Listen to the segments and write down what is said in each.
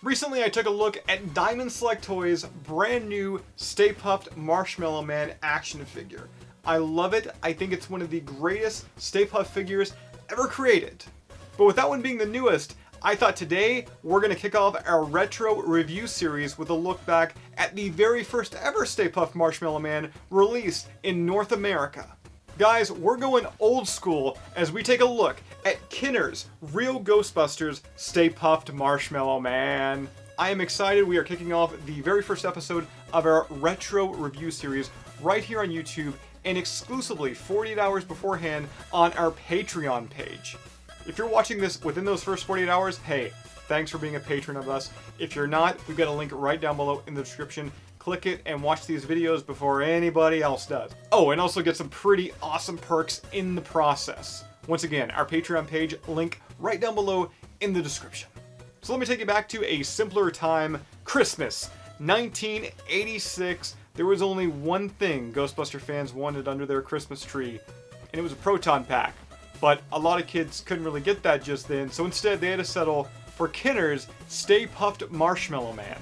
Recently I took a look at Diamond Select Toys' brand new Stay Puft Marshmallow Man action figure. I love it. I think it's one of the greatest Stay Puft figures ever created. But with that one being the newest, I thought today we're going to kick off our retro review series with a look back at the very first ever Stay Puft Marshmallow Man released in North America. Guys, we're going old school as we take a look at Kenner's Real Ghostbusters Stay Puft Marshmallow Man. I am excited. We are kicking off the very first episode of our retro review series right here on YouTube and exclusively 48 hours beforehand on our Patreon page. If you're watching this within those first 48 hours, hey, thanks for being a patron of us. If you're not, we've got a link right down below in the description. Click it and watch these videos before anybody else does. Oh, and also get some pretty awesome perks in the process. Once again, our Patreon page, link right down below in the description. So let me take you back to a simpler time, Christmas, 1986. There was only one thing Ghostbuster fans wanted under their Christmas tree, and it was a proton pack. But a lot of kids couldn't really get that just then, so instead they had to settle for Kenner's Stay Puft Marshmallow Man.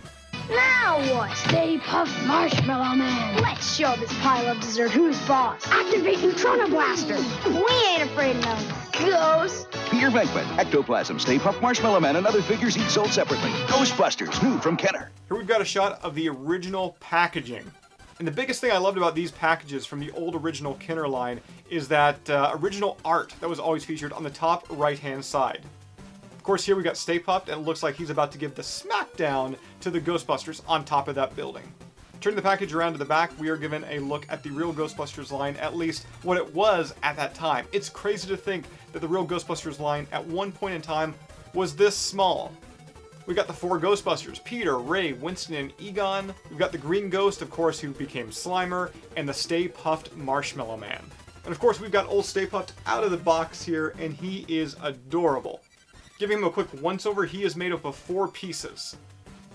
Now what? Stay Puft Marshmallow Man. Let's show this pile of dessert who's boss. Activate Neutrino Blaster. We ain't afraid of no ghosts. Peter Venkman, Ectoplasm, Stay Puft Marshmallow Man, and other figures each sold separately. Ghostbusters, new from Kenner. Here we've got a shot of the original packaging. And the biggest thing I loved about these packages from the old original Kenner line is that original art that was always featured on the top right-hand side. Of course, here we got Stay Puft, and it looks like he's about to give the smackdown to the Ghostbusters on top of that building. Turning the package around to the back, we are given a look at the Real Ghostbusters line, at least what it was at that time. It's crazy to think that the Real Ghostbusters line at one point in time was this small. We got the four Ghostbusters, Peter, Ray, Winston, and Egon. We've got the Green Ghost, of course, who became Slimer, and the Stay Puft Marshmallow Man. And of course, we've got old Stay Puft out of the box here, and he is adorable. Giving him a quick once-over, he is made up of 4 pieces.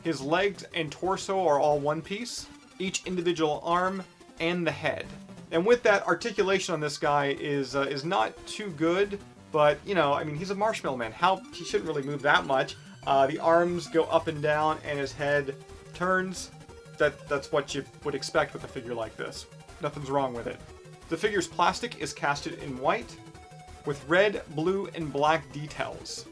His legs and torso are all one piece, each individual arm, and the head. And with that, articulation on this guy is not too good, but, you know, I mean, he's a Marshmallow Man. He shouldn't really move that much. The arms go up and down, and his head turns. That's what you would expect with a figure like this. Nothing's wrong with it. The figure's plastic is casted in white, with red, blue, and black details.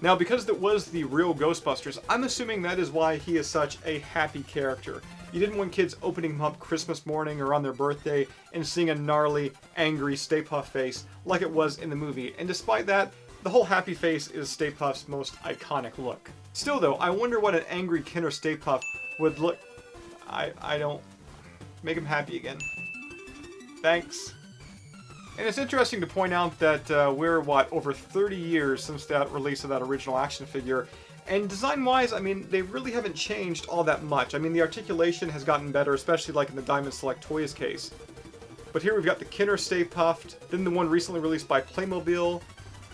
Now, because it was the Real Ghostbusters, I'm assuming that is why he is such a happy character. You didn't want kids opening him up Christmas morning or on their birthday and seeing a gnarly, angry Stay Puft face like it was in the movie. And despite that, the whole happy face is Stay Puft's most iconic look. Still though, I wonder what an angry Kenner Stay Puft would look... I don't... Make him happy again. Thanks. And it's interesting to point out that we're, over 30 years since that release of that original action figure. And design-wise, I mean, they really haven't changed all that much. I mean, the articulation has gotten better, especially like in the Diamond Select Toys case. But here we've got the Kenner Stay Puft, then the one recently released by Playmobil,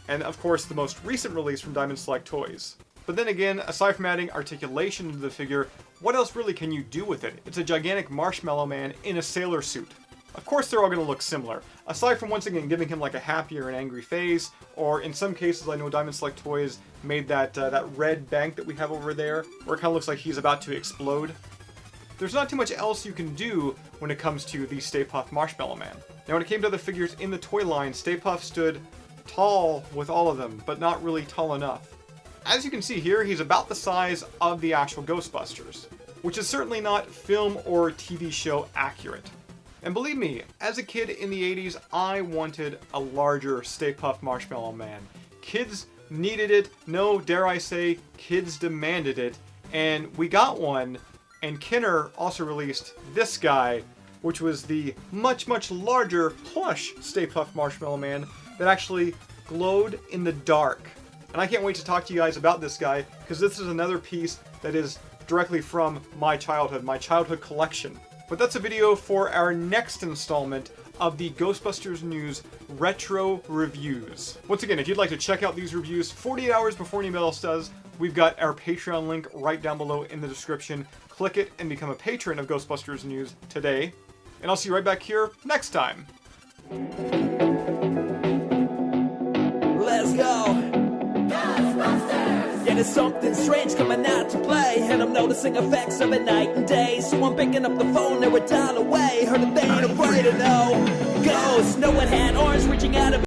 and of course the most recent release from Diamond Select Toys. But then again, aside from adding articulation to the figure, what else really can you do with it? It's a gigantic Marshmallow Man in a sailor suit. Of course they're all going to look similar, aside from once again giving him like a happy or an angry face, or in some cases I know Diamond Select Toys made that red bank that we have over there, where it kind of looks like he's about to explode. There's not too much else you can do when it comes to the Stay Puft Marshmallow Man. Now when it came to other figures in the toy line, Stay Puft stood tall with all of them, but not really tall enough. As you can see here, he's about the size of the actual Ghostbusters, which is certainly not film or TV show accurate. And believe me, as a kid in the 80s, I wanted a larger Stay Puft Marshmallow Man. Kids needed it, no, dare I say, kids demanded it, and we got one, and Kenner also released this guy, which was the much, much larger plush Stay Puft Marshmallow Man that actually glowed in the dark. And I can't wait to talk to you guys about this guy, because this is another piece that is directly from my childhood collection. But that's a video for our next installment of the Ghostbusters News Retro Reviews. Once again, if you'd like to check out these reviews 48 hours before anybody else does, we've got our Patreon link right down below in the description. Click it and become a patron of Ghostbusters News today. And I'll see you right back here next time. Let's go! Ghostbusters! Yeah! there's something strange coming out to play, and I'm noticing effects of it night and day. So I'm picking up the phone, they're a dial away. Heard that they ain't afraid of no ghosts. No one had arms reaching out of